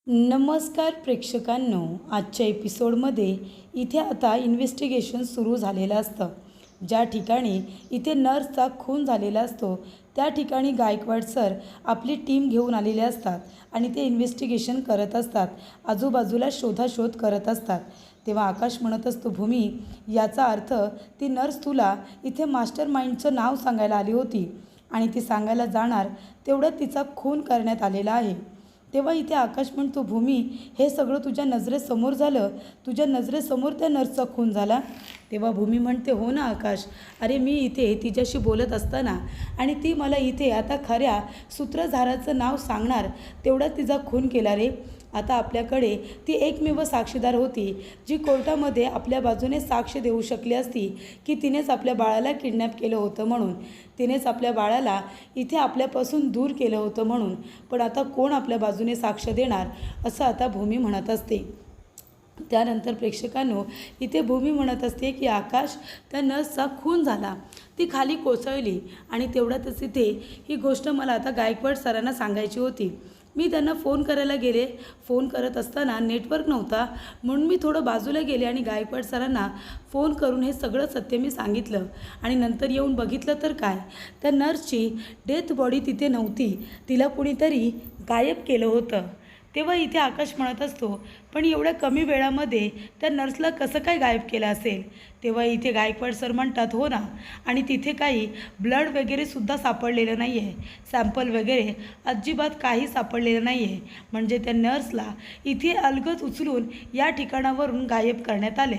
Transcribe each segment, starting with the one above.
नमस्कार प्रेक्षकांनो, आजच्या एपिसोडमध्ये इथे आता इन्व्हेस्टिगेशन सुरू झालेलं असतं. ज्या ठिकाणी इथे नर्सचा खून झालेला असतो त्या ठिकाणी गायकवाड सर आपली टीम घेऊन आलेले असतात आणि ते इन्व्हेस्टिगेशन करत असतात. आजूबाजूला शोधाशोध करत असतात. तेव्हा आकाश म्हणत असतो, भूमी, याचा अर्थ ती नर्स तुला इथे मास्टर माइंडचं नाव सांगायला आली होती आणि ती सांगायला जाणार तेवढ्यात तिचा खून करण्यात आलेला आहे. तेव्हा इथे आकाश म्हणतो, भूमी, हे सगळं तुझ्या नजरेसमोर झालं, तुझ्या नजरेसमोर त्या नर्सचा खून झाला. तेव्हा भूमी म्हणते, हो ना आकाश, अरे मी इथे तिच्याशी बोलत असताना आणि ती मला इथे आता खऱ्या सूत्रधाराचं नाव सांगणार तेवढ्यात तिचा खून केला रे. आता आपल्याकडे ती एकमेव साक्षीदार होती जी कोर्टामध्ये आपल्या बाजूने साक्ष देऊ शकली असती की तिनेच आपल्या बाळाला किडनॅप केलं होतं म्हणून, तिनेच आपल्या बाळाला इथे आपल्यापासून दूर केलं होतं म्हणून. पण आता कोण आपल्या बाजूने साक्ष देणार असं आता भूमी म्हणत असते. त्यानंतर प्रेक्षकांनो, इथे भूमी म्हणत असते की आकाश, त्या नर्सचा खून झाला, ती खाली कोसळली आणि तेवढ्यातच इथे ही गोष्ट मला आता गायकवाड सरांना सांगायची होती. मी त्यांना फोन करायला गेले, फोन करत असताना नेटवर्क नव्हता म्हणून मी थोडं बाजूला गेले आणि गायकवाड सरांना फोन करून हे सगळं सत्य मी सांगितलं आणि नंतर येऊन बघितलं तर काय, त्या नर्सची डेथ बॉडी तिथे नव्हती, तिला कुणीतरी गायब केलं होतं. तेव्हा इथे आकाश म्हणत असतो, पण एवढ्या कमी वेळामध्ये त्या नर्सला कसं काय गायब केलं असेल. तेव्हा इथे गायकवाड सर म्हणतात, हो ना, आणि तिथे काही ब्लड वगैरेसुद्धा सापडलेलं नाही आहे, सॅम्पल वगैरे अजिबात काही सापडलेलं नाही आहे. म्हणजे त्या नर्सला इथे अलगद उचलून या ठिकाणावरून गायब करण्यात आले.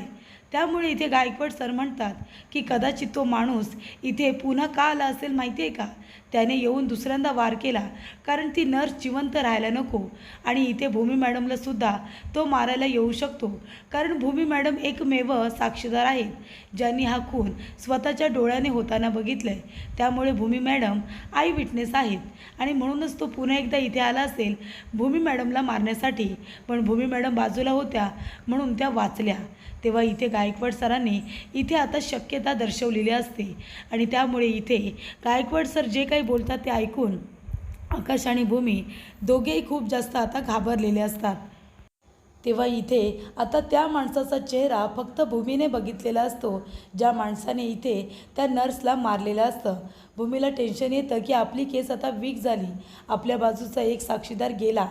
त्यामुळे इथे गायकवाड सर म्हणतात की कदाचित तो माणूस इथे पुन्हा का आला असेल माहिती आहे का, त्याने येऊन दुसऱ्यांदा वार केला कारण ती नर्स जिवंत राहायला नको. आणि इथे भूमी मॅडमलासुद्धा तो मारायला येऊ शकतो कारण भूमी मॅडम एकमेव साक्षीदार आहेत ज्यांनी हा खून स्वतःच्या डोळ्याने होताना बघितलं आहे. त्यामुळे भूमी मॅडम आय विटनेस आहेत आणि म्हणूनच तो पुन्हा एकदा इथे आला असेल भूमी मॅडमला मारण्यासाठी. पण भूमी मॅडम बाजूला होत्या म्हणून त्या वाचल्या. तेव्हा इथे गायकवाड सरांनी इथे आता शक्यता दर्शवलेली असते आणि त्यामुळे इथे गायकवाड सर जे काही बोलतात ते ऐकून आकाश आणि भूमी दोघेही खूप जास्त आता घाबरलेले असतात. तेव्हा इथे आता त्या माणसाचा चेहरा फक्त भूमीने बघितलेला असतो ज्या माणसाने इथे त्या नर्सला मारलेलं असतं. भूमीला टेन्शन येतं की आपली केस आता वीक झाली, आपल्या बाजूचा एक साक्षीदार गेला.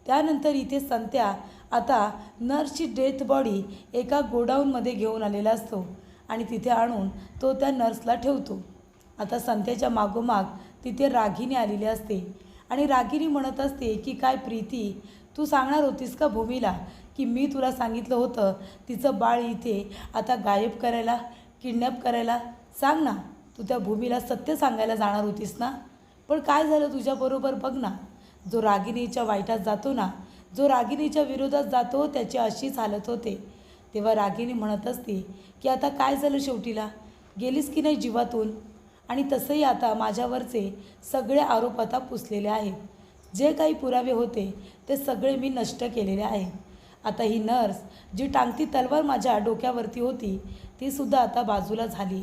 त्यानंतर इथे संत्या आता नर्सची डेथ बॉडी एका गोडाऊनमध्ये घेऊन आलेला असतो आणि तिथे आणून तो त्या नर्सला ठेवतो. आता संत्याच्या मागोमाग तिथे रागिनी आलेली असते आणि रागिनी म्हणत असते की काय प्रीती, तू सांगणार होतीस का भूमीला की मी तुला सांगितलं होतं तिचं बाळ इथे आता गायब करायला, किडनॅप करायला. सांग ना, तू त्या भूमीला सत्य सांगायला जाणार होतीस ना, पण काय झालं तुझ्याबरोबर बघ ना. जो रागिनीच्या वाईटात जातो ना, जो रागिनीच्या विरोधात जातो त्याची अशीच हालत होते. तेव्हा रागिनी म्हणत असते की आता काय झालं, शेवटीला गेलीस की नाही जीवातून. आणि तसंही आता माझ्यावरचे सगळे आरोप आता पुसलेले आहेत, जे काही पुरावे होते ते सगळे मी नष्ट केलेले आहेत. आता ही नर्स जी टांगती तलवार माझ्या डोक्यावरती होती तीसुद्धा आता बाजूला झाली.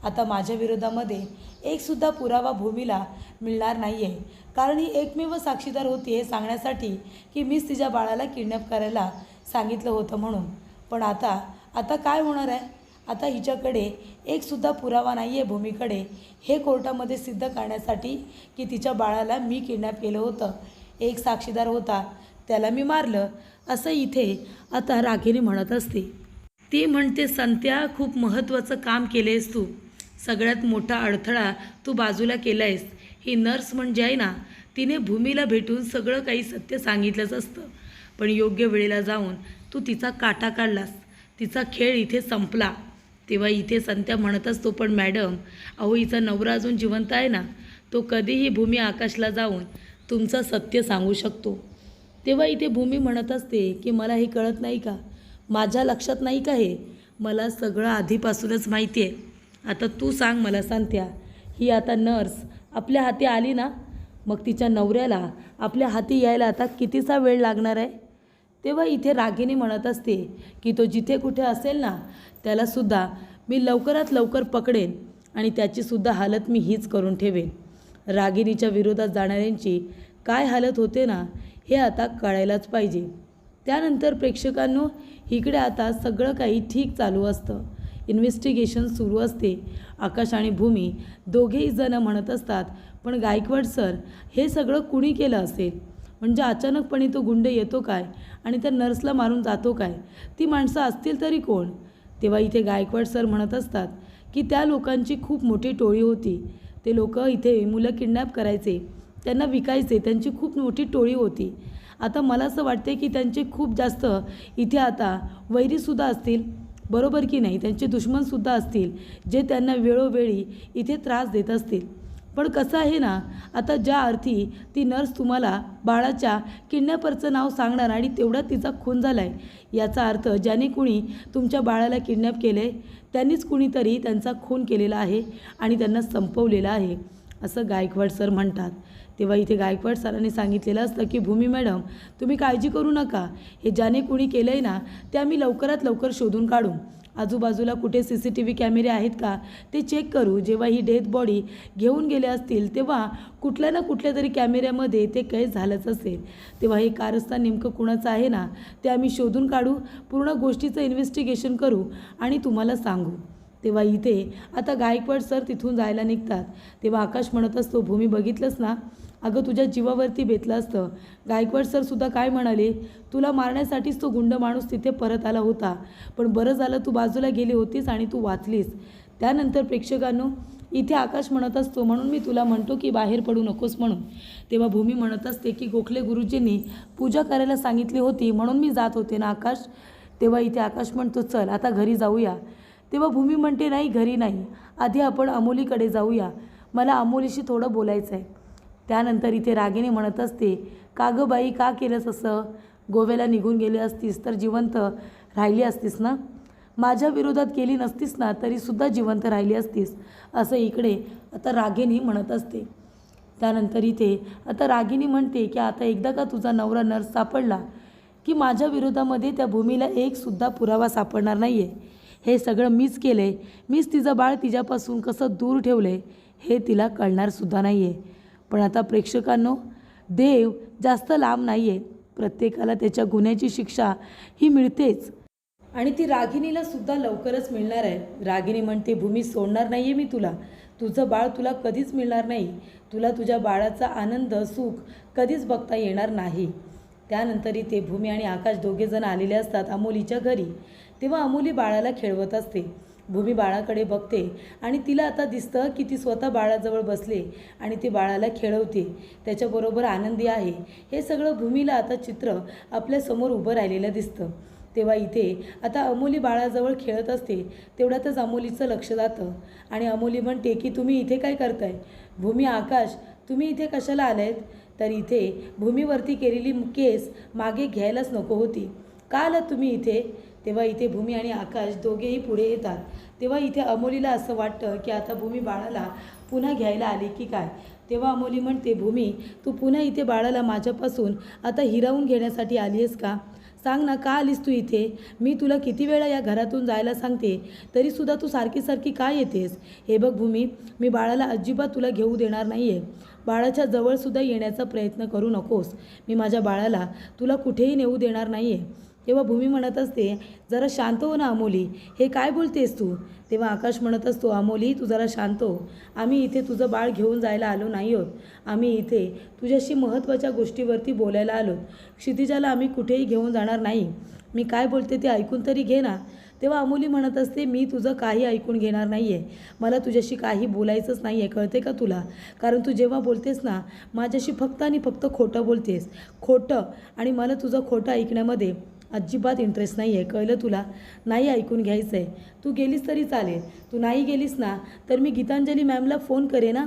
आता माझ्या विरोधामध्ये एकसुद्धा पुरावा भूमीला मिळणार नाही आहे कारण ही एकमेव साक्षीदार होती हे सांगण्यासाठी की मीच तिच्या बाळाला किडनॅप करायला सांगितलं होतं म्हणून. पण आता काय होणार आहे, आता हिच्याकडे एकसुद्धा पुरावा नाही आहे भूमीकडे हे कोर्टामध्ये सिद्ध करण्यासाठी की तिच्या बाळाला मी किडनॅप केलं होतं. एक साक्षीदार होता, त्याला मी मारलं, असं इथे आता रागिनी म्हणत असते. ती म्हणते, संत्या, खूप महत्त्वाचं काम केलं आहेस तू, सगळ्यात मोठा अडथळा तू बाजूला केला आहेस. ही नर्स म्हणजे आहे ना, तिने भूमीला भेटून सगळं काही सत्य सांगितलंच असतं, पण योग्य वेळेला जाऊन तू तिचा काटा काढलास, तिचा खेळ इथे संपला. तेव्हा इथे संत्या म्हणत असतो, पण मॅडम, अहो हिचा नवरा अजून जिवंत आहे ना, तो कधीही भूमी आकाशला जाऊन तुमचं सत्य सांगू शकतो. तेव्हा इथे भूमी म्हणत असते की मला हे कळत नाही का, माझ्या लक्षात नाही का, हे मला सगळं आधीपासूनच माहिती आहे. आता तू सांग मला संत्या, ही आता नर्स आपल्या हाती आली ना, मग तिच्या नवऱ्याला आपल्या हाती यायला आता कितीचा वेळ लागणार आहे. तेव्हा इथे रागिनी म्हणत असते की तो जिथे कुठे असेल ना त्यालासुद्धा मी लवकरात लवकर पकडेन आणि त्याचीसुद्धा हालत मी हीच करून ठेवेन. रागिनीच्या विरोधात जाणाऱ्यांची काय हालत होते ना हे आता कळायलाच पाहिजे. त्यानंतर प्रेक्षकांनो, इकडे आता सगळं काही ठीक चालू असतं. इन्व्हेस्टिगेशन सुरू असते. आकाश आणि भूमी दोघेही जण म्हणत असतात, पण गायकवाड सर, हे सगळं कुणी केलं असेल? म्हणजे अचानकपणे तो गुंड येतो काय आणि त्या नर्सला मारून जातो काय? ती माणसं असतील तरी कोण? तेव्हा इथे गायकवाड सर म्हणत असतात की त्या लोकांची खूप मोठी टोळी होती. ते लोक इथे मुलं किडनॅप करायचे, त्यांना विकायचे, त्यांची खूप मोठी टोळी होती. आता मला असं वाटते की त्यांचे खूप जास्त इथे आता वैरीसुद्धा असतील, बरोबर की नाही? त्यांचे दुश्मनसुद्धा असतील, जे त्यांना वेळोवेळी इथे त्रास देत असतील. पण कसं आहे ना, आता ज्या अर्थी ती नर्स तुम्हाला बाळाच्या किडनॅपरचं नाव सांगणार आणि तेवढ्यात तिचा खून झाला आहे, याचा अर्थ ज्याने कुणी तुमच्या बाळाला किडनॅप केले त्यांनीच कुणीतरी त्यांचा खून केलेला आहे आणि त्यांना संपवलेला आहे, असं गायकवाड सर म्हणतात. तेव्हा इथे गायकवाड सरांनी सांगितलेलं असतं की भूमी मॅडम, तुम्ही काळजी करू नका. हे ज्याने कुणी केलं आहे ना, ते आम्ही लवकरात लवकर शोधून काढू. आजूबाजूला कुठे CCTV कॅमेरे आहेत का ते चेक करू. जेव्हा ही डेथ बॉडी घेऊन गेले असतील तेव्हा कुठल्या ना कुठल्या तरी कॅमेऱ्यामध्ये ते कैद झालंच असेल. तेव्हा हे कारस्थान नेमकं कुणाचं आहे ना, ते आम्ही शोधून काढू, पूर्ण गोष्टीचं इन्व्हेस्टिगेशन करू आणि तुम्हाला सांगू. तेव्हा इथे आता गायकवाड सर तिथून जायला निघतात. तेव्हा आकाश म्हणत असतो, भूमी बघितलंस ना, अगं तुझ्या जीवावरती बेतलं असतं. गायकवाड सरसुद्धा काय म्हणाले, तुला मारण्यासाठीच तो गुंड माणूस तिथे परत आला होता, पण बरं झालं तू बाजूला गेली होतीस आणि तू वाचलीस. त्यानंतर प्रेक्षकांनो, इथे आकाश म्हणत असतो, म्हणून मी तुला म्हणतो की बाहेर पडू नकोस म्हणून. तेव्हा भूमी म्हणत असते की गोखले गुरुजींनी पूजा करायला सांगितली होती म्हणून मी जात होते ना आकाश. तेव्हा इथे आकाश म्हणतो, चल आता घरी जाऊया. तेव्हा भूमी म्हणते, नाही घरी नाही, आधी आपण अमोलीकडे जाऊया, मला अमोलीशी थोडं बोलायचं आहे. त्यानंतर इथे रागिनी म्हणत असते, का गं बाई, का केलंस असं? गोव्याला निघून गेली असतीस तर जिवंत राहिली असतीस ना, माझ्या विरोधात गेली नसतीस ना तरीसुद्धा जिवंत राहिली असतीस, असं इकडे आता रागिनी म्हणत असते. त्यानंतर इथे आता रागिनी म्हणते की आता एकदा का तुझा नवरा नर्स सापडला की माझ्या विरोधामध्ये त्या भूमीला एकसुद्धा पुरावा सापडणार नाही आहे. हे सगळं मीच केलं आहे, मीच तिचं बाळ तिच्यापासून कसं दूर ठेवलं आहे हे तिला कळणारसुद्धा नाही आहे. पण आता प्रेक्षकांनो, देव जास्त लांब नाही आहे, प्रत्येकाला त्याच्या गुन्ह्याची शिक्षा ही मिळतेच आणि ती रागिनीला सुद्धा लवकरच मिळणार आहे. रागिनी म्हणते, भूमी सोडणार नाही आहे मी तुला, तुझं बाळ तुला कधीच मिळणार नाही, तुला तुझ्या बाळाचा आनंद सुख कधीच बघता येणार नाही. त्यानंतर इथे भूमी आणि आकाश दोघेजण आलेले असतात अमोलीच्या घरी. तेव्हा अमोली बाळाला खेळवत असते. भूमी बाळाकडे बघते आणि तिला आता दिसतं की ती स्वतः बाळाजवळ बसले आणि ती बाळाला खेळवते, त्याच्याबरोबर आनंदी आहे. हे सगळं भूमीला आता चित्र आपल्यासमोर उभं राहिलेलं दिसतं. तेव्हा इथे आता अमोली बाळाजवळ खेळत असते. तेवढ्यातच अमोलीचं लक्ष जातं आणि अमोली म्हणते की तुम्ही इथे काय करताय? भूमी, आकाश, तुम्ही इथे कशाला आलायत? तर इथे भूमीवरती केलेली केस मागे घ्यायलाच नको होती, का आलात तुम्ही इथे? तेव्हा इथे भूमी आणि आकाश दोघेही पुढे येतात. तेव्हा इथे अमोलीला असं वाटतं की आता भूमी बाळाला पुन्हा घ्यायला आली की काय. तेव्हा अमोली म्हणते, भूमी, तू पुन्हा इथे बाळाला माझ्यापासून आता हिरावून घेण्यासाठी आली आहेस का? सांग ना, का आलीस तू इथे? मी तुला किती वेळा या घरातून जायला सांगते तरीसुद्धा तू सारखी सारखी का येतेस? हे बघ भूमी, मी बाळाला अजिबात तुला घेऊ देणार नाही आहे. बाळाच्या जवळसुद्धा येण्याचा प्रयत्न करू नकोस. मी माझ्या बाळाला तुला कुठेही नेऊ देणार नाही आहे. तेव्हा भूमी म्हणत असते, जरा शांत हो ना अमोली, हे काय बोलतेस तू? तेव्हा आकाश म्हणत असतो, अमोली तू जरा शांत हो, आम्ही इथे तुझं बाळ घेऊन जायला आलो नाही आहोत, आम्ही इथे तुझ्याशी महत्त्वाच्या गोष्टीवरती बोलायला आलो. क्षितिजाला आम्ही कुठेही घेऊन जाणार नाही. मी काय बोलते ते ऐकून तरी घे ना. तेव्हा अमोली म्हणत असते, मी तुझं काही ऐकून घेणार नाही आहे, मला तुझ्याशी काही बोलायचंच नाही आहे, कळते का तुला? कारण तू जेव्हा बोलतेस ना माझ्याशी फक्त आणि फक्त खोटं बोलतेस, खोटं, आणि मला तुझं खोटं ऐकण्यामध्ये अजिबात इंटरेस्ट नाही आहे, कळलं तुला? नाही ऐकून घ्यायचं आहे. तू गेलीस तरी चालेल, तू नाही गेलीस ना तर मी गीतांजली मॅमला फोन करे ना.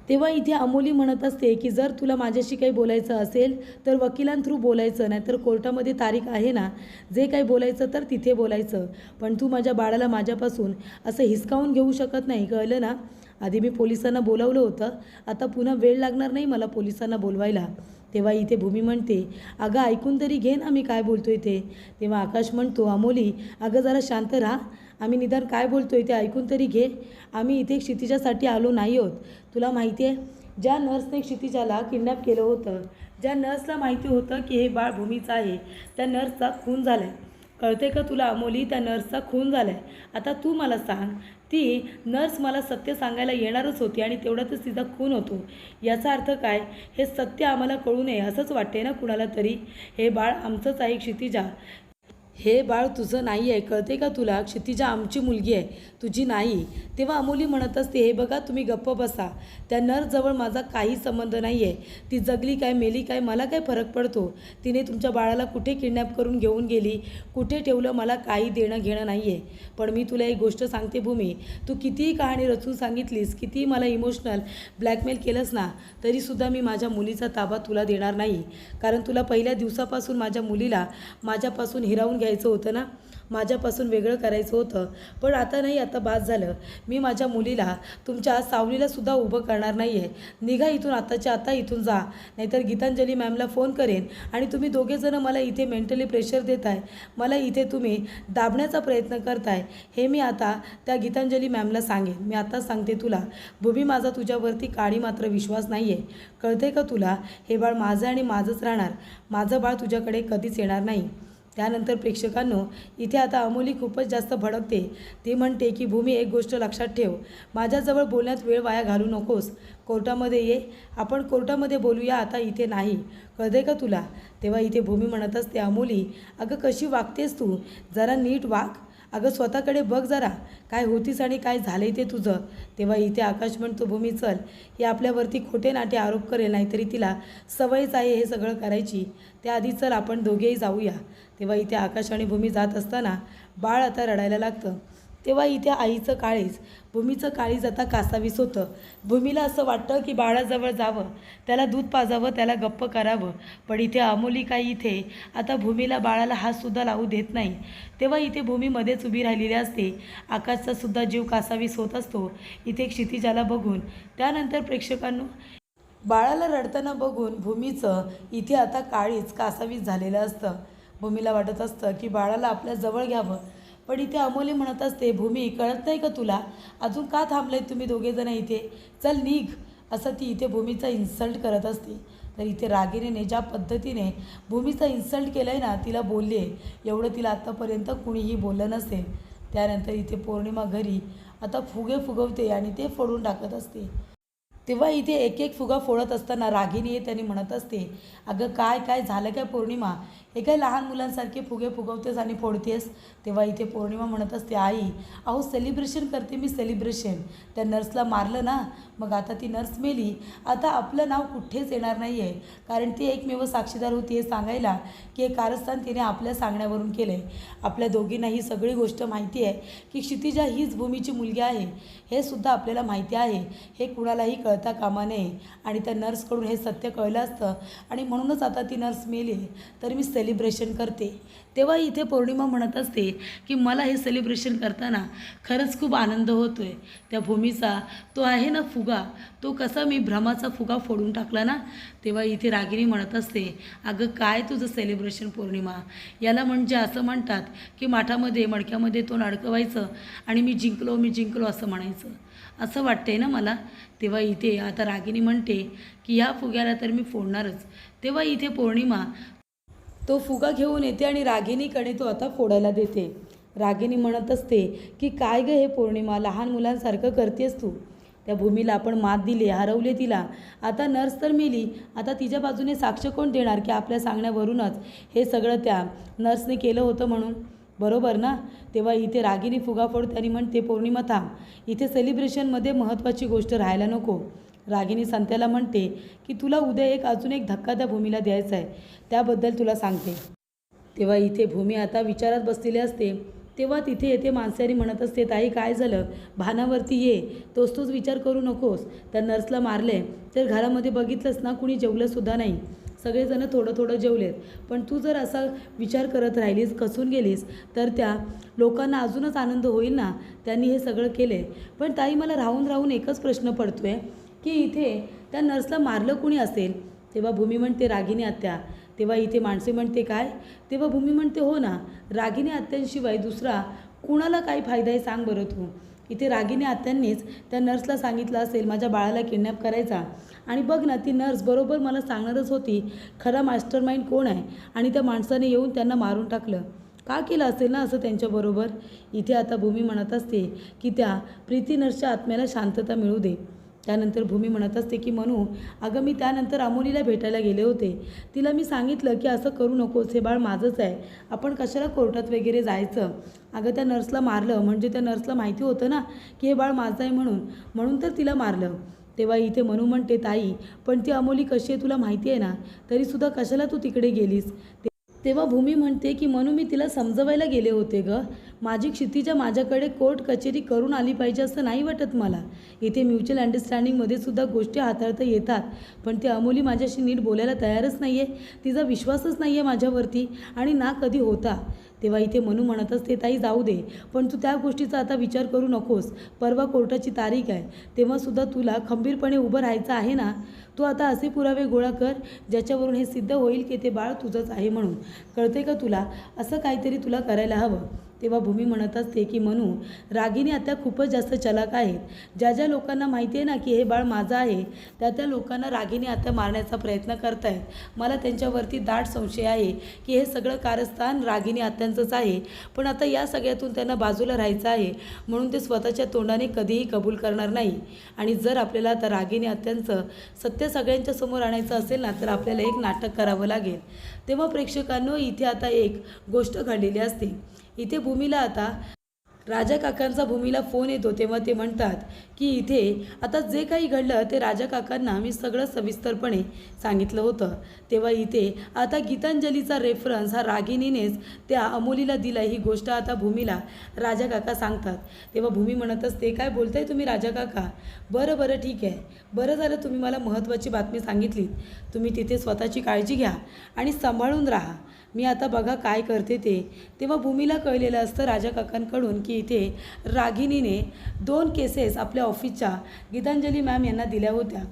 तेव्हा इथे अमोली म्हणत असते की जर तुला माझ्याशी काही बोलायचं असेल तर वकिलांथ्रू बोलायचं, नाहीतर कोर्टामध्ये तारीख आहे ना, जे काही बोलायचं तर तिथे बोलायचं, पण तू माझ्या बाळाला माझ्यापासून असं हिसकावून घेऊ शकत नाही, कळलं ना? आधी मी पोलिसांना बोलावलं होतं, आता पुन्हा वेळ लागणार नाही मला पोलिसांना बोलवायला. तेव्हा इथे भूमी म्हणते, अगं ऐकून तरी घे ना मी काय बोलतोय ते. तेव्हा आकाश म्हणतो, अमोली अगं जरा शांत राहा, आम्ही निदान काय बोलतोय ते ऐकून तरी घे. आम्ही इथे क्षितिजासाठी आलो नाही आहोत. तुला माहिती आहे, ज्या नर्सने क्षितिजाला किडनॅप केलं होतं ज्या नर्सला माहिती होतं की हे बाळ भूमीचं आहे, त्या नर्सचा खून झाला आहे. कळते का तुला अमोली? त्या नर्सचा खून झाला आहे. आता तू मला सांग, ती नर्स मला सत्य सांगायला येणारच होती आणि तेवढ्यातच तिचा खून होतो. याचा अर्थ काय? हे सत्य आम्हाला कळू नये असंच वाटते ना कुणाला तरी? हे बाळ आमचंच आहे क्षितिजा. हे बाळ तुझं नाही आहे, कळते का तुला? क्षितिजा आमची मुलगी आहे, तुझी नाही. तेव्हा अमोली म्हणत असते, हे बघा तुम्ही गप्प बसा. त्या नर्सजवळ माझा काही संबंध नाही आहे. ती जगली काय मेली काय मला काय फरक पडतो? तिने तुमच्या बाळाला कुठे किडनॅप करून घेऊन गेली, कुठे ठेवलं, मला काही देणं घेणं नाही आहे. पण मी तुला एक गोष्ट सांगते भूमी, तू कितीही कहाणी रचून सांगितलीस, कितीही मला इमोशनल ब्लॅकमेल केलंस ना, तरीसुद्धा मी माझ्या मुलीचा ताबा तुला देणार नाही. कारण तुला पहिल्या दिवसापासून माझ्या मुलीला माझ्यापासून हिरावून घ्यायचं होतं ना, माझ्यापासून वेगळं करायचं होतं. पण आता नाही, आता बास झालं. मी माझ्या मुलीला तुमच्या सावलीलासुद्धा उभं करणार नाही आहे. निघा इथून, आताच्या आता इथून जा, नाहीतर गीतांजली मॅमला फोन करेन. आणि तुम्ही दोघेजणं मला इथे मेंटली प्रेशर देत आहे, मला इथे तुम्ही दाबण्याचा प्रयत्न करताय, हे मी आता त्या गीतांजली मॅमला सांगेन. मी आता सांगते तुला भूमी, माझा तुझ्यावरती काळी मात्र विश्वास नाही आहे, कळते का तुला? हे बाळ माझं आणि माझंच राहणार. माझं बाळ तुझ्याकडे कधीच येणार नाही. त्यानंतर प्रेक्षकांनो, इथे आता अमोली खूपच जास्त भडकते. ती म्हणते की भूमी, एक गोष्ट लक्षात ठेव, माझ्याजवळ बोलण्यात वेळ वाया घालू नकोस. कोर्टामध्ये ये, आपण कोर्टामध्ये बोलूया, आता इथे नाही, कळते का तुला? तेव्हा इथे भूमी म्हणत असते, अमोली अगं कशी वागतेस तू? जरा नीट वाग अगं, स्वतःकडे बघ जरा, काय होतीस आणि काय झालंय ते तुझं. तेव्हा इथे आकाश म्हणतो, भूमी चल, हे आपल्यावरती खोटे नाटे आरोप करेल, नाहीतरी तिला सवयच आहे हे सगळं करायची. त्याआधी चल आपण दोघेही जाऊया. तेव्हा इथे आकाश आणि भूमी जात असताना बाळ आता रडायला लागतं. तेव्हा इथे आईचं काळीज, भूमीचं काळीज आता कासावीस होतं. भूमीला असं वाटतं की बाळाजवळ जावं, त्याला दूध पाजावं, त्याला गप्प करावं. पण इथे अमोली काही इथे आता भूमीला बाळाला हातसुद्धा लावू देत नाही. तेव्हा इथे भूमी मध्येच उभी राहिलेली असते. आकाशचा सुद्धा जीव कासावीस होत असतो इथे क्षितिजाला बघून. त्यानंतर प्रेक्षकांनो, बाळाला रडताना बघून भूमीचं इथे आता काळीज कासावीस झालेलं असतं. भूमीला वाटत असतं की बाळाला आपल्या जवळ घ्यावं. पण इथे अमोली म्हणत असते, भूमी कळत नाही का तुला? अजून का थांबलेत तुम्ही दोघेजणं इथे? चल निघ, असं ती इथे भूमीचा इन्सल्ट करत असते. तर इथे रागिणीने ज्या पद्धतीने भूमीचा इन्सल्ट केलं आहे ना, तिला बोलली आहे, एवढं तिला आत्तापर्यंत कुणीही बोललं नसेल. त्यानंतर इथे पौर्णिमा घरी आता फुगे फुगवते आणि ते फोडून टाकत असते. तेव्हा इथे एक एक फुगा फोडत असताना रागिणी येते आणि म्हणत असते, अगं काय काय झालं काय पौर्णिमा? हे काय लहान मुलांसारखे फुगे फुगवतेस आणि फोडतेस? तेव्हा इथे पौर्णिमा म्हणत असते, आई अहो सेलिब्रेशन करते मी, सेलिब्रेशन. त्या नर्सला मारलं ना, मग आता ती नर्स मेली, आता आपलं नाव कुठेच येणार नाही आहे. कारण ती एकमेव साक्षीदार होती हे सांगायला की हे कारस्थान तिने आपल्या सांगण्यावरून केलं आहे. आपल्या दोघींना ही सगळी गोष्ट माहिती आहे की क्षितिजा हीच भूमीची मुलगी आहे, हे सुद्धा आपल्याला माहिती आहे. हे कुणालाही कळता कामा नये. आणि त्या नर्सकडून हे सत्य कळलं असतं आणि म्हणूनच आता ती नर्स मेली तर मी सेलिब्रेशन करते. तेव्हा इथे पौर्णिमा म्हणत असते की मला हे सेलिब्रेशन करताना खरंच खूप आनंद होतो आहे. त्या भूमीचा तो आहे ना फुगा, तो कसा मी भ्रमाचा फुगा फोडून टाकला ना. तेव्हा इथे रागिणी म्हणत असते, अगं काय तुझं सेलिब्रेशन पौर्णिमा? याला म्हणजे असं म्हणतात की माठामध्ये मडक्यामध्ये तोंड अडकवायचं आणि मी जिंकलो मी जिंकलो असं म्हणायचं, असं वाटतंय ना मला. तेव्हा इथे आता रागिणी म्हणते की ह्या फुग्याला तर मी फोडणारच. तेव्हा इथे पौर्णिमा तो फुगा घेऊन येते आणि रागिणीकडे तो आता फोडायला देते. रागिणी म्हणत असते की काय गं हे पौर्णिमा, लहान मुलांसारखं करतेस तू. त्या भूमीला आपण मात दिली, हरवले तिला, आता नर्स तर मेली, आता तिच्या बाजूने साक्ष कोण देणार की आपल्या सांगण्यावरूनच हे सगळं त्या नर्सने केलं होतं म्हणून, बरोबर ना. तेव्हा इथे रागिणी फुगा फोडते आणि म्हणते, पौर्णिमा थांब, इथे सेलिब्रेशनमध्ये महत्त्वाची गोष्ट राहायला नको. रागिणी संत्याला म्हणते की तुला उद्या अजून एक धक्का त्या भूमीला द्यायचा आहे, त्याबद्दल तुला सांगते. तेव्हा इथे भूमी आता विचारात बसलेली असते. तेव्हा तिथे येते माणसे आणि म्हणत असते, ताई काय झालं, भानावरती ये, तोच विचार करू नकोस. त्या नर्सला मारले तर घरामध्ये बघितलंस ना, कुणी जेवलंसुद्धा नाही, सगळेजणं थोडं थोडं जेवलेत. पण तू जर असा विचार करत राहिलीस, खचून गेलीस, तर त्या लोकांना अजूनच आनंद होईल ना, त्यांनी हे सगळं केलं आहे. पण ताई मला राहून राहून एकच प्रश्न पडतो आहे की इथे त्या नर्सला मारलं कुणी असेल. तेव्हा भूमी म्हणते, रागिणी आत्या. तेव्हा इथे माणसे म्हणते, काय? तेव्हा भूमी म्हणते, हो ना, रागिणी आत्यांशिवाय दुसरा कुणाला काय फायदा आहे सांग बरं तू. इथे रागिणी आत्यांनीच त्या नर्सला सांगितलं असेल माझ्या बाळाला किडनॅप करायचा आणि बघ ना, ती नर्स बरोबर मला सांगणारच होती खरा मास्टर माइंड कोण आहे, आणि त्या माणसाने येऊन त्यांना मारून टाकलं. का केलं असेल ना असं त्यांच्याबरोबर? इथे आता भूमी म्हणत असते की त्या प्रीती नर्सच्या आत्म्याला शांतता मिळू दे. त्यानंतर भूमी म्हणत असते की मनू, अगं मी त्यानंतर अमोलीला भेटायला गेले होते. तिला मी सांगितलं की असं करू नकोस, हे बाळ माझंच आहे, आपण कशाला कोर्टात वगैरे जायचं. अगं त्या नर्सला मारलं म्हणजे त्या नर्सला माहिती होतं ना की हे बाळ माझं आहे म्हणून तर तिला मारलं. तेव्हा इथे मनू म्हणते, ताई पण ती अमोली कशी आहे तुला माहिती आहे ना, तरीसुद्धा कशाला तू तिकडे गेलीस? तेव्हा भूमी म्हणते की मनू, मी तिला समजवायला गेले होते गं. माझी क्षितिजा माझ्याकडे कोर्ट कचेरी करून आली पाहिजे असं नाही वाटत मला. इथे म्युच्युअल अंडरस्टँडिंगमध्ये सुद्धा गोष्टी हाताळता येतात, पण ती अमोली माझ्याशी नीट बोलायला तयारच नाही आहे. तिचा विश्वासच नाही आहे माझ्यावरती, आणि ना कधी होता. तेव्हा इथे मनू म्हणत असते, ताई जाऊ दे, पण तू त्या गोष्टीचा आता विचार करू नकोस. परवा कोर्टाची तारीख आहे, तेव्हासुद्धा तुला खंबीरपणे उभं राहायचं आहे ना. तू आता असे पुरावे गोळा कर ज्याच्यावरून हे सिद्ध होईल की ते बाळ तुझंच आहे म्हणून. कळते का तुला? असं काहीतरी तुला करायला हवं. तेव्हा भूमी म्हणत असते की मनू, रागिनी आता खूपच जास्त चलाक आहेत. ज्या ज्या लोकांना माहिती आहे ना की हे बाळ माझं आहे, त्या लोकांना रागिनी आता मारण्याचा प्रयत्न करतायत. मला त्यांच्यावरती दाट संशय आहे की हे सगळं कारस्थान रागिनी आत्यांचंच आहे. पण आता या सगळ्यातून त्यांना बाजूला राहायचं आहे, म्हणून ते स्वतःच्या तोंडाने कधीही कबूल करणार नाही. आणि जर आपल्याला आता रागिनी आत्यांचं सत्य सगळ्यांच्या समोर आणायचं असेल ना, तर आपल्याला एक नाटक करावं लागेल. तेव्हा प्रेक्षकांनो, इथे आता एक गोष्ट घडलेली असते. इथे भूमीला आता राजा काकांचा भूमीला फोन येतो. तेव्हा ते म्हणतात की इथे आता जे काही घडलं ते राजा काकांना मी सगळं सविस्तरपणे सांगितलं होतं. तेव्हा इथे आता गीतांजलीचा रेफरन्स हा रागिनीनेच त्या अमोलीला दिला, ही गोष्ट आता भूमीला राजा काका सांगतात. तेव्हा भूमी म्हणत असते, काय बोलताय तुम्ही राजा काका? बरं ठीक आहे, बरं झालं तुम्ही मला महत्त्वाची बातमी सांगितलीत. तुम्ही तिथे स्वतःची काळजी घ्या आणि सांभाळून राहा. मी आता बघा काय करते ते. तेव्हा भूमीला कळलेलं असतं राजा काकांकडून की इथे रागिनीने 2 केसेस आपल्या ऑफिसच्या गीतांजली मॅम यांना दिल्या होत्या.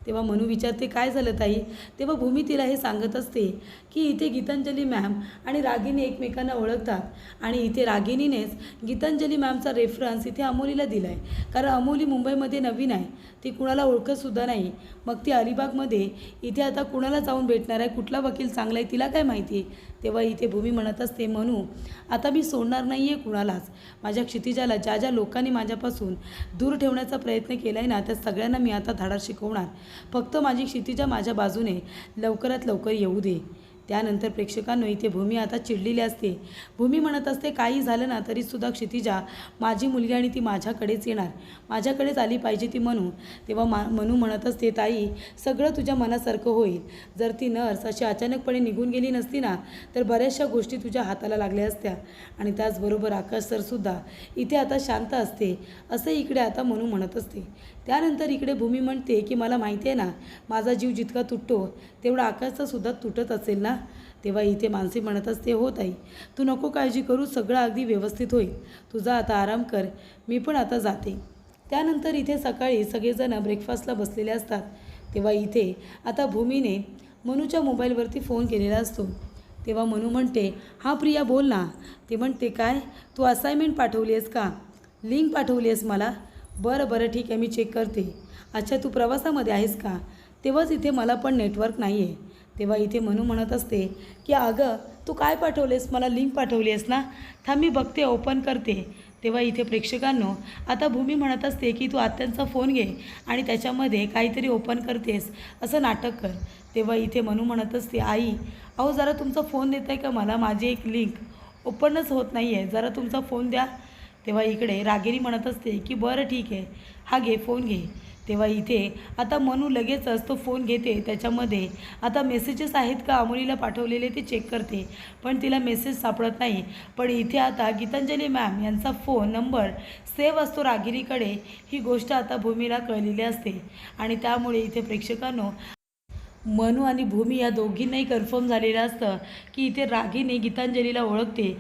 तेव्हा मनू विचारते, काय झालं ताई? तेव्हा भूमी तिला हे सांगत असते की इथे गीतांजली मॅम आणि रागिनी एकमेकांना ओळखतात, आणि इथे रागिनीनेच गीतांजली मॅमचा रेफरन्स इथे अमोलीला दिला आहे. कारण अमोली मुंबईमध्ये नवीन आहे, ती कुणाला ओळखतसुद्धा नाही. मग ती अलिबागमध्ये इथे आता कुणाला जाऊन भेटणार आहे, कुठला वकील चांगला आहे, तिला काय माहिती? तेव्हा इथे भूमी म्हणत असते, मनू आता मी सोडणार नाही आहे कुणालाच. माझ्या क्षितिजाला ज्या ज्या लोकांनी माझ्यापासून दूर ठेवण्याचा प्रयत्न केला आहे ना, त्या सगळ्यांना मी आता धडा शिकवणार. फक्त माझी क्षितिजा माझ्या बाजूने लवकरात लवकर येऊ दे. त्यानंतर प्रेक्षकांनो, इथे भूमी आता चिडलेली असते. भूमी म्हणत असते, काही झालं ना तरीसुद्धा क्षितिजा माझी मुलगी आणि ती माझ्याकडेच येणार, माझ्याकडेच आली पाहिजे ती मनू. तेव्हा मनू म्हणत असते, ताई सगळं तुझ्या मनासारखं होईल. जर ती नर्स अशी अचानकपणे निघून गेली नसती ना, तर बऱ्याचशा गोष्टी तुझ्या हाताला लागल्या असत्या. आणि त्याचबरोबर आकाश सरसुद्धा इथे आता शांत असते, असं इकडे आता मनू म्हणत असते. त्यानंतर इकडे भूमी म्हणते की मला माहिती आहे ना, माझा जीव जितका तुटतो तेवढा आकाशचासुद्धा तुटत असेल ना. तेव्हा इथे मानसी म्हणत असते, हो ताई तू नको काळजी करू, सगळं अगदी व्यवस्थित होईल. तुझा आता आराम कर, मी पण आता जाते. त्यानंतर इथे सकाळी सगळेजण ब्रेकफास्टला बसलेले असतात. तेव्हा इथे आता भूमीने मनूच्या मोबाईलवरती फोन केलेला असतो. तेव्हा मनू म्हणते, हां प्रिया बोल ना. ते म्हणते, काय तू असाइनमेंट पाठवली आहेस का? लिंक पाठवली आहेस मला? बरं ठीक आहे, मी चेक करते. अच्छा तू प्रवासामध्ये आहेस का? तेव्हाच इथे मला पण नेटवर्क नाही आहे. तेव्हा इथे मनू म्हणत असते की अगं तू काय पाठवलेस, मला लिंक पाठवली आहेस ना, थांब मी बघते, ओपन करते. तेव्हा इथे प्रेक्षकांनो, आता भूमी म्हणत असते की तू आत्यांचा फोन घे आणि त्याच्यामध्ये काहीतरी ओपन करतेस असं नाटक कर. तेव्हा इथे मनू म्हणत असते, आई अहो जरा तुमचा फोन देताय का मला, माझी एक लिंक ओपनच होत नाही आहे, जरा तुमचा फोन द्या. तेव्हा इकडे रागिनी म्हणत असते की बरं ठीक आहे, हा घे फोन घे. तेव्हा इथे आता मनू लगेचच तो फोन घेते. त्याच्यामध्ये आता मेसेजेस आहेत का अमोलीला पाठवलेले ते चेक करते, पण तिला मेसेज सापडत नाही. पण इथे आता गीतांजली मॅम यांचा फोन नंबर सेव्ह असतो रागिनीकडे. ही गोष्ट आता भूमीला कळलेली असते, आणि त्यामुळे इथे प्रेक्षकांनो, मनू आणि भूमी या दोघींनाही कन्फर्म झालेलं असतं की इथे रागिनी गीतांजलीला ओळखते.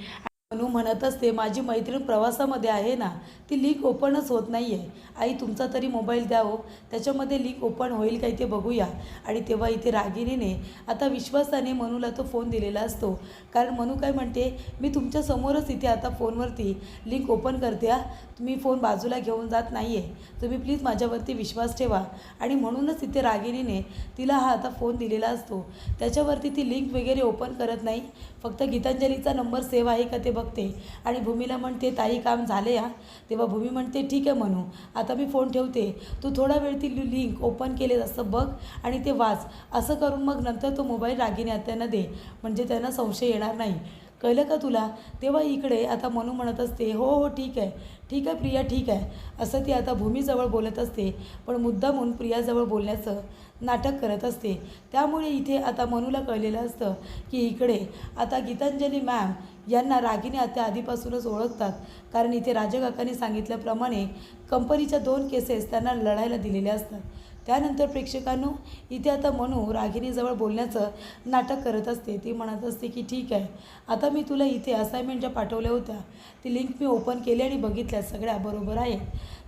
मनू म्हणत असते, माझी मैत्रीण प्रवासामध्ये आहे ना, ती लिंक ओपनच होत नाही आहे. आई तुमचा तरी मोबाईल द्या हो, त्याच्यामध्ये लिंक ओपन होईल काही ते बघूया. आणि तेव्हा इथे रागिनीने आता विश्वासाने मनूला तो फोन दिलेला असतो. कारण मनू काय म्हणते, मी तुमच्या समोरच इथे आता फोनवरती लिंक ओपन करते हा, तुम्ही फोन बाजूला घेऊन जात नाही आहे, तुम्ही प्लीज माझ्यावरती विश्वास ठेवा. आणि म्हणूनच इथे रागिनीने तिला हा आता फोन दिलेला असतो. त्याच्यावरती ती लिंक वगैरे ओपन करत नाही, फक्त गीतांजलीचा नंबर सेव्ह आहे का ते बघते. आणि भूमीला म्हणते, ताई काम झाले हा. तेव्हा भूमी म्हणते, ठीक आहे मनू, आता मी फोन ठेवते, तू थोडा वेळ ती लिंक ओपन केले असं बघ आणि ते वाच. असं करून मग नंतर तो मोबाईल रागिनी आत्यांना दे, म्हणजे त्यांना संशय येणार नाही. कळलं का तुला? तेव्हा इकडे आता मनू म्हणत असते, हो हो ठीक आहे, ठीक आहे प्रिया, ठीक आहे, असं ती आता भूमीजवळ बोलत असते. पण मुद्दामून प्रियाजवळ बोलण्याचं नाटक करत असते. त्यामुळे इथे आता मनूला कळलेलं असतं की इकडे आता गीतांजली मॅम यांना रागिनी आत्या आधीपासूनच ओळखतात. कारण इथे राजकाकांनी सांगितल्याप्रमाणे कंपनीच्या 2 केसेस त्यांना लढायला दिलेल्या असतात. त्यानंतर प्रेक्षकांनो, इथे आता मनू रागिनीजवळ बोलण्याचं नाटक करत असते. ती म्हणत असते की ठीक आहे, आता मी तुला इथे असाइनमेंट ज्या पाठवल्या होत्या ती लिंक मी ओपन केली आणि बघितल्या, सगळ्या बरोबर आहे.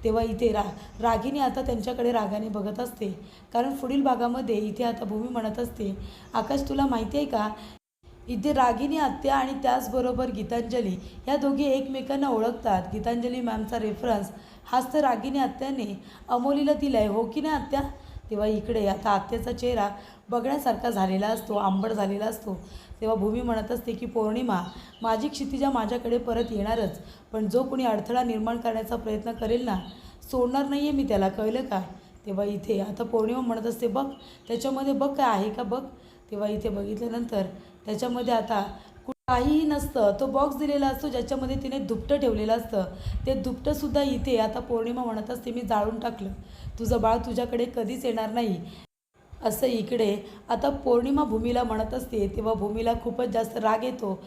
तेव्हा इथे रागिनी आता त्यांच्याकडे रागाने बघत असते. कारण पुढील भागामध्ये इथे आता भूमी म्हणत असते, आकाश तुला माहिती आहे का, इथे रागिनी आत्या आणि त्याचबरोबर गीतांजली ह्या दोघी एकमेकांना ओळखतात. गीतांजली मॅमचा रेफरन्स हाच तर रागिनी आत्याने अमोलीला दिला आहे, हो की नाही आत्या? तेव्हा इकडे आता आत्याचा चेहरा बघण्यासारखा झालेला असतो, आंबट झालेला असतो. तेव्हा भूमी म्हणत असते की पौर्णिमा, माझी क्षितिजा माझ्याकडे परत येणारच, पण जो कोणी अडथळा निर्माण करण्याचा प्रयत्न करेल ना, सोडणार नाही आहे मी त्याला, कळलं का? तेव्हा इथे आता पौर्णिमा म्हणत असते, बघ त्याच्यामध्ये बघ काय आहे का बघ. तेव्हा इथे बघितल्यानंतर त्याच्यामध्ये आता काहीही नसतं, तो बॉक्स दिलेला असतो ज्याच्यामध्ये तिने दुपटं ठेवलेलं असतं. ते दुपटंसुद्धा इथे आता पौर्णिमा म्हणत असते, मी जाळून टाकलं, तुझं बाळ तुझ्याकडे कधीच येणार नाही, असं इकडे आता पौर्णिमा भूमीला म्हणत असते. तेव्हा भूमीला खूपच जास्त राग येतो